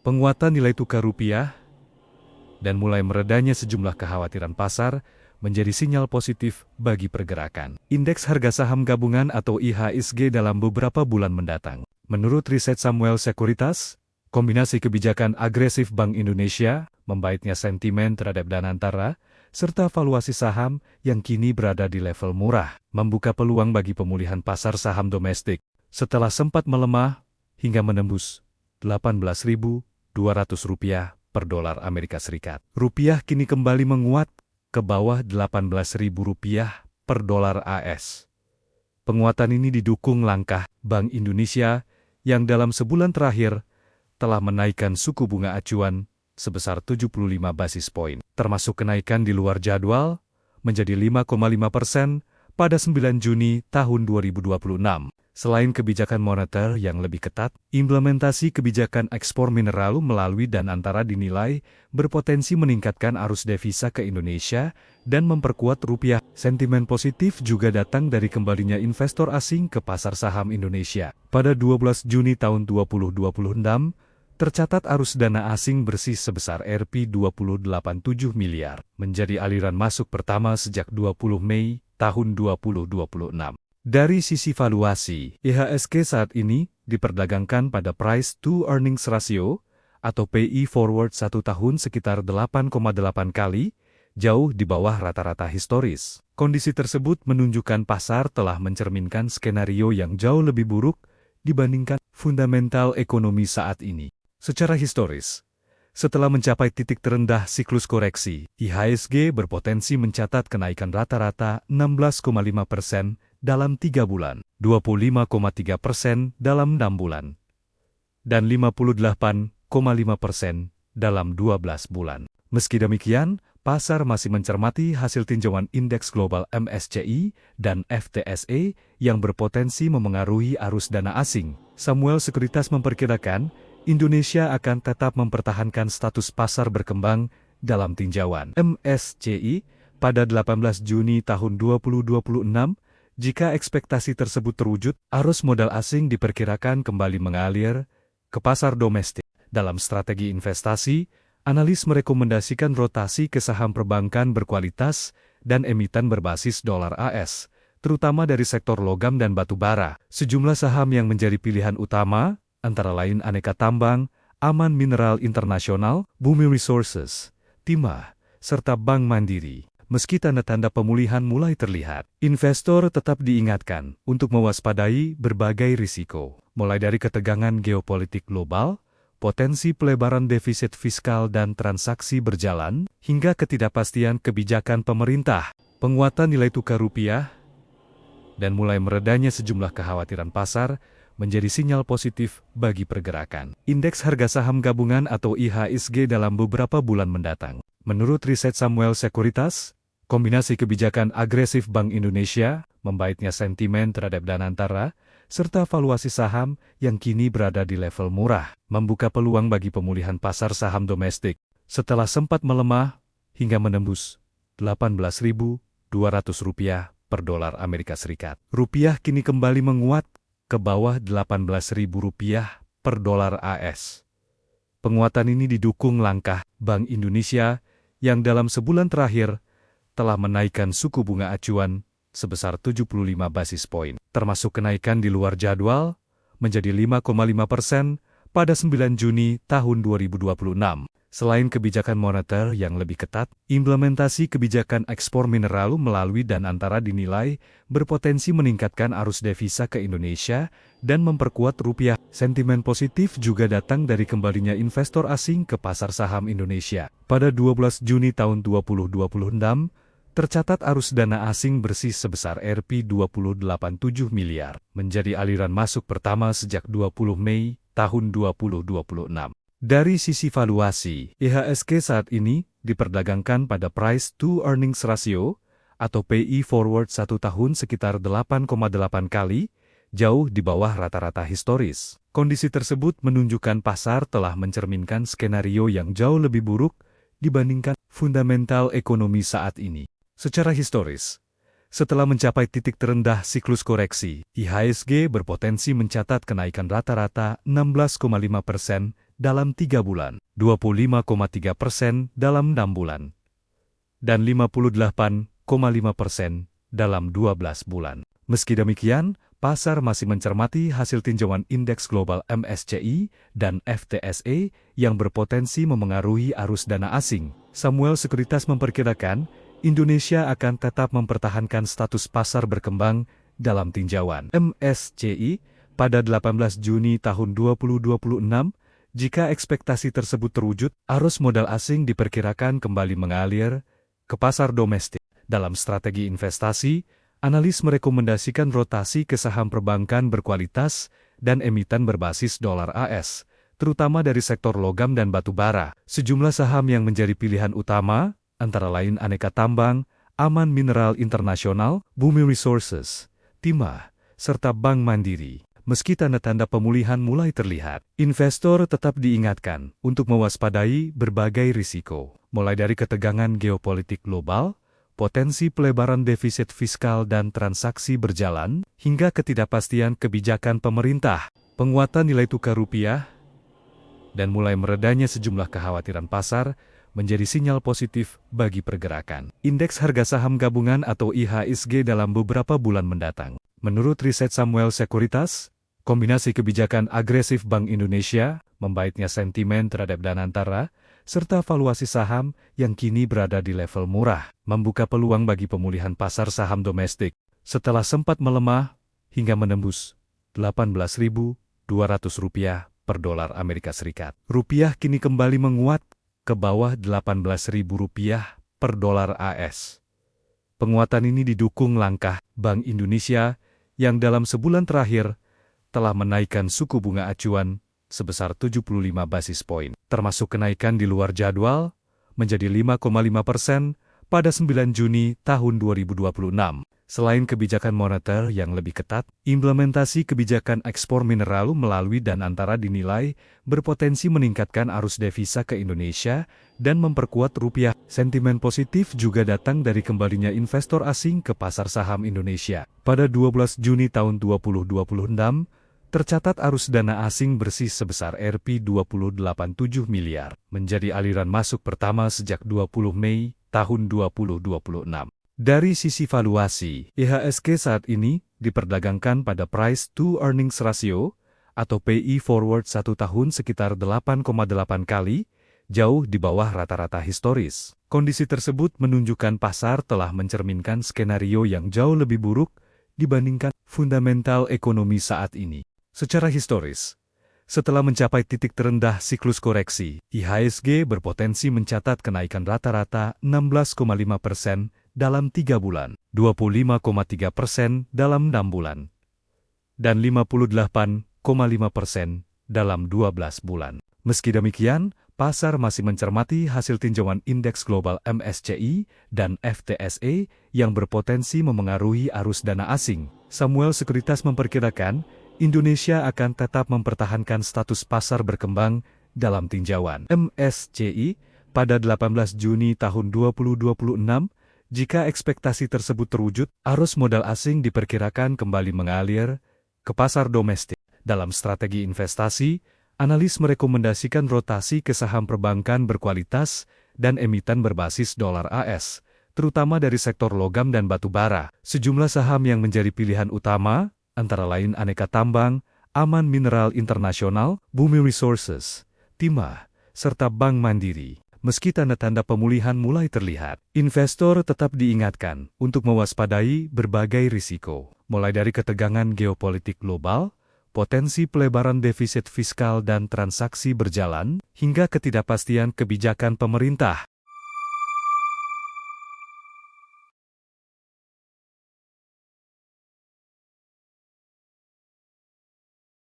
Penguatan nilai tukar rupiah dan mulai meredanya sejumlah kekhawatiran pasar menjadi sinyal positif bagi pergerakan indeks harga saham gabungan atau IHSG dalam beberapa bulan mendatang. Menurut riset Samuel Sekuritas, kombinasi kebijakan agresif Bank Indonesia, membaiknya sentimen terhadap Danantara, serta valuasi saham yang kini berada di level murah, membuka peluang bagi pemulihan pasar saham domestik setelah sempat melemah hingga menembus Rp18.200 per dolar Amerika Serikat. Rupiah kini kembali menguat ke bawah Rp18.000 per dolar AS. Penguatan ini didukung langkah Bank Indonesia yang dalam sebulan terakhir telah menaikkan suku bunga acuan sebesar 75 basis poin, termasuk kenaikan di luar jadwal menjadi 5,5% pada 9 Juni tahun 2026. Selain kebijakan moneter yang lebih ketat, implementasi kebijakan ekspor mineral melalui Danantara dinilai berpotensi meningkatkan arus devisa ke Indonesia dan memperkuat rupiah. Sentimen positif juga datang dari kembalinya investor asing ke pasar saham Indonesia. Pada 12 Juni tahun 2026, tercatat arus dana asing bersih sebesar Rp20,87 miliar, menjadi aliran masuk pertama sejak 20 Mei tahun 2026. Dari sisi valuasi, IHSG saat ini diperdagangkan pada price to earnings ratio atau PI forward 1 tahun sekitar 8,8 kali, jauh di bawah rata-rata historis. Kondisi tersebut menunjukkan pasar telah mencerminkan skenario yang jauh lebih buruk dibandingkan fundamental ekonomi saat ini. Secara historis, setelah mencapai titik terendah siklus koreksi, IHSG berpotensi mencatat kenaikan rata-rata 16,5% dalam 3 bulan, 25,3% dalam 6 bulan, dan 58,5% dalam 12 bulan. Meski demikian, pasar masih mencermati hasil tinjauan indeks global MSCI dan FTSE yang berpotensi memengaruhi arus dana asing. Samuel Sekuritas memperkirakan Indonesia akan tetap mempertahankan status pasar berkembang dalam tinjauan MSCI pada 18 Juni tahun 2026. Jika ekspektasi tersebut terwujud, arus modal asing diperkirakan kembali mengalir ke pasar domestik. Dalam strategi investasi, analis merekomendasikan rotasi ke saham perbankan berkualitas dan emiten berbasis dolar AS, terutama dari sektor logam dan batu bara. Sejumlah saham yang menjadi pilihan utama antara lain Aneka Tambang, Aman Mineral Internasional, Bumi Resources, Timah, serta Bank Mandiri. Meski tanda-tanda pemulihan mulai terlihat, investor tetap diingatkan untuk mewaspadai berbagai risiko, mulai dari ketegangan geopolitik global, potensi pelebaran defisit fiskal dan transaksi berjalan, hingga ketidakpastian kebijakan pemerintah. Penguatan nilai tukar rupiah dan mulai meredanya sejumlah kekhawatiran pasar menjadi sinyal positif bagi pergerakan indeks harga saham gabungan atau IHSG dalam beberapa bulan mendatang. Menurut riset Samuel Sekuritas, kombinasi kebijakan agresif Bank Indonesia, membaiknya sentimen terhadap Danantara, serta valuasi saham yang kini berada di level murah, membuka peluang bagi pemulihan pasar saham domestik setelah sempat melemah hingga menembus Rp18.200 per dolar Amerika Serikat. Rupiah kini kembali menguat ke bawah Rp18.000 per dolar AS. Penguatan ini didukung langkah Bank Indonesia yang dalam sebulan terakhir telah menaikkan suku bunga acuan sebesar 75 basis poin, termasuk kenaikan di luar jadwal menjadi 5,5% pada 9 Juni tahun 2026. Selain kebijakan moneter yang lebih ketat, implementasi kebijakan ekspor mineral melalui Danantara dinilai berpotensi meningkatkan arus devisa ke Indonesia dan memperkuat rupiah. Sentimen positif juga datang dari kembalinya investor asing ke pasar saham Indonesia. Pada 12 Juni tahun 2026, tercatat arus dana asing bersih sebesar Rp20,87 miliar, menjadi aliran masuk pertama sejak 20 Mei tahun 2026. Dari sisi valuasi, IHSG saat ini diperdagangkan pada price to earnings ratio atau PI forward 1 tahun sekitar 8,8 kali, jauh di bawah rata-rata historis. Kondisi tersebut menunjukkan pasar telah mencerminkan skenario yang jauh lebih buruk dibandingkan fundamental ekonomi saat ini. Secara historis, setelah mencapai titik terendah siklus koreksi, IHSG berpotensi mencatat kenaikan rata-rata 16,5% dalam 3 bulan, 25,3% dalam 6 bulan, dan 58,5% dalam 12 bulan. Meski demikian, pasar masih mencermati hasil tinjauan indeks global MSCI dan FTSE yang berpotensi memengaruhi arus dana asing. Samuel Sekuritas memperkirakan Indonesia akan tetap mempertahankan status pasar berkembang dalam tinjauan MSCI pada 18 Juni tahun 2026. Jika ekspektasi tersebut terwujud, arus modal asing diperkirakan kembali mengalir ke pasar domestik. Dalam strategi investasi, analis merekomendasikan rotasi ke saham perbankan berkualitas dan emiten berbasis dolar AS, terutama dari sektor logam dan batu bara. Sejumlah saham yang menjadi pilihan utama, antara lain Aneka Tambang, Aman Mineral Internasional, Bumi Resources, Timah, serta Bank Mandiri. Meski tanda-tanda pemulihan mulai terlihat, investor tetap diingatkan untuk mewaspadai berbagai risiko, mulai dari ketegangan geopolitik global, potensi pelebaran defisit fiskal dan transaksi berjalan, hingga ketidakpastian kebijakan pemerintah, penguatan nilai tukar rupiah, dan mulai meredanya sejumlah kekhawatiran pasar menjadi sinyal positif bagi pergerakan indeks harga saham gabungan atau IHSG dalam beberapa bulan mendatang. Menurut riset Samuel Sekuritas, kombinasi kebijakan agresif Bank Indonesia, membaiknya sentimen terhadap dana antara, serta valuasi saham yang kini berada di level murah, membuka peluang bagi pemulihan pasar saham domestik setelah sempat melemah hingga menembus Rp18.200 per dolar Amerika Serikat. Rupiah kini kembali menguat ke bawah Rp18.000 per dolar AS. Penguatan ini didukung langkah Bank Indonesia yang dalam sebulan terakhir telah menaikkan suku bunga acuan sebesar 75 basis poin, termasuk kenaikan di luar jadwal menjadi 5,5% pada 9 Juni tahun 2026. Selain kebijakan moneter yang lebih ketat, implementasi kebijakan ekspor mineral melalui dan antara dinilai berpotensi meningkatkan arus devisa ke Indonesia dan memperkuat rupiah. Sentimen positif juga datang dari kembalinya investor asing ke pasar saham Indonesia. Pada 12 Juni tahun 2026, tercatat arus dana asing bersih sebesar Rp20,87 miliar, menjadi aliran masuk pertama sejak 20 Mei tahun 2026. Dari sisi valuasi, IHSG saat ini diperdagangkan pada price to earnings ratio atau PI forward 1 tahun sekitar 8,8 kali, jauh di bawah rata-rata historis. Kondisi tersebut menunjukkan pasar telah mencerminkan skenario yang jauh lebih buruk dibandingkan fundamental ekonomi saat ini. Secara historis, setelah mencapai titik terendah siklus koreksi, IHSG berpotensi mencatat kenaikan rata-rata 16,5% dalam 3 bulan, 25,3% dalam 6 bulan, dan 58,5% dalam 12 bulan. Meski demikian, pasar masih mencermati hasil tinjauan indeks global MSCI dan FTSE yang berpotensi memengaruhi arus dana asing. Samuel Sekuritas memperkirakan Indonesia akan tetap mempertahankan status pasar berkembang dalam tinjauan MSCI pada 18 Juni tahun 2026. Jika ekspektasi tersebut terwujud, arus modal asing diperkirakan kembali mengalir ke pasar domestik. Dalam strategi investasi, analis merekomendasikan rotasi ke saham perbankan berkualitas dan emiten berbasis dolar AS, terutama dari sektor logam dan batu bara. Sejumlah saham yang menjadi pilihan utama, antara lain Aneka Tambang, Aman Mineral Internasional, Bumi Resources, Timah, serta Bank Mandiri. Meski tanda-tanda pemulihan mulai terlihat, investor tetap diingatkan untuk mewaspadai berbagai risiko, mulai dari ketegangan geopolitik global, potensi pelebaran defisit fiskal dan transaksi berjalan, hingga ketidakpastian kebijakan pemerintah,